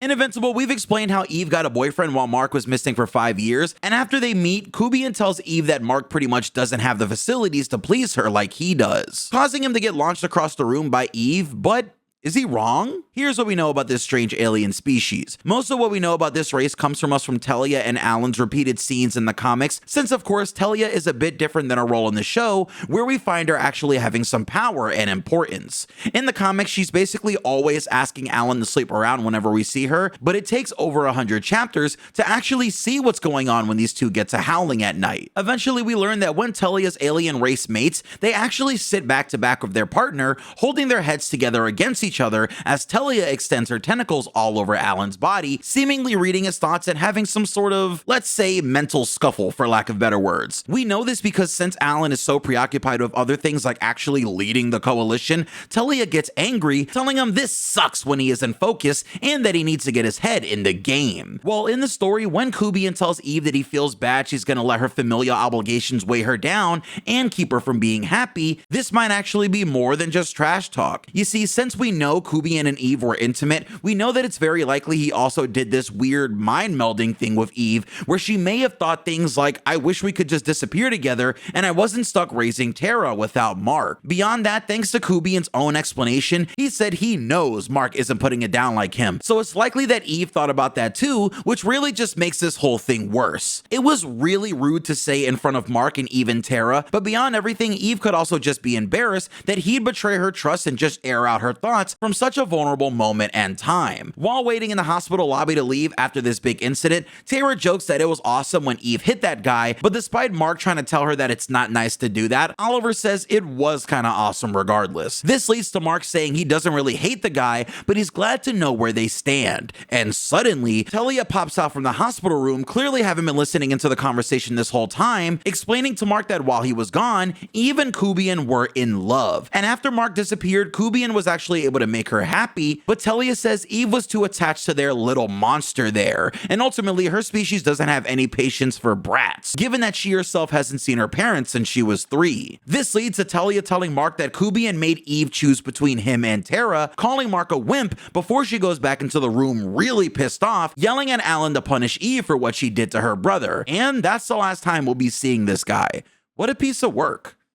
In Invincible, we've explained how Eve got a boyfriend while Mark was missing for 5 years, and after they meet, Kubian tells Eve that Mark pretty much doesn't have the facilities to please her like he does, causing him to get launched across the room by Eve, but is he wrong? Here's what we know about this strange alien species. Most of what we know about this race comes from Telia and Allen's repeated scenes in the comics, since of course Telia is a bit different than her role in the show, where we find her actually having some power and importance. In the comics, she's basically always asking Allen to sleep around whenever we see her, but it takes over 100 chapters to actually see what's going on when these two get to howling at night. Eventually, we learn that when Telia's alien race mates, they actually sit back to back with their partner, holding their heads together against each other as Telia extends her tentacles all over Allen's body, seemingly reading his thoughts and having some sort of, let's say, mental scuffle for lack of better words. We know this because since Allen is so preoccupied with other things like actually leading the coalition, Telia gets angry, telling him this sucks when he is in focus and that he needs to get his head in the game. Well, in the story, when Kubian tells Eve that he feels bad she's gonna let her familial obligations weigh her down and keep her from being happy, this might actually be more than just trash talk. You see, since we know Kubian and Eve were intimate, we know that it's very likely he also did this weird mind melding thing with Eve, where she may have thought things like, I wish we could just disappear together and I wasn't stuck raising Tara without Mark. Beyond that, thanks to Kubian's own explanation, he said he knows Mark isn't putting it down like him. So it's likely that Eve thought about that too, which really just makes this whole thing worse. It was really rude to say in front of Mark and even Tara, but beyond everything, Eve could also just be embarrassed that he'd betray her trust and just air out her thoughts from such a vulnerable moment and time. While waiting in the hospital lobby to leave after this big incident, Tara jokes that it was awesome when Eve hit that guy, but despite Mark trying to tell her that it's not nice to do that, Oliver says it was kind of awesome regardless. This leads to Mark saying he doesn't really hate the guy, but he's glad to know where they stand. And suddenly, Telia pops out from the hospital room, clearly having been listening into the conversation this whole time, explaining to Mark that while he was gone, Eve and Kubian were in love. And after Mark disappeared, Kubian was actually able to make her happy, but Telia says Eve was too attached to their little monster there, and ultimately her species doesn't have any patience for brats, given that she herself hasn't seen her parents since she was 3. This leads to Telia telling Mark that Kubian made Eve choose between him and Tara, calling Mark a wimp before she goes back into the room really pissed off, yelling at Allen to punish Eve for what she did to her brother. And that's the last time we'll be seeing this guy. What a piece of work.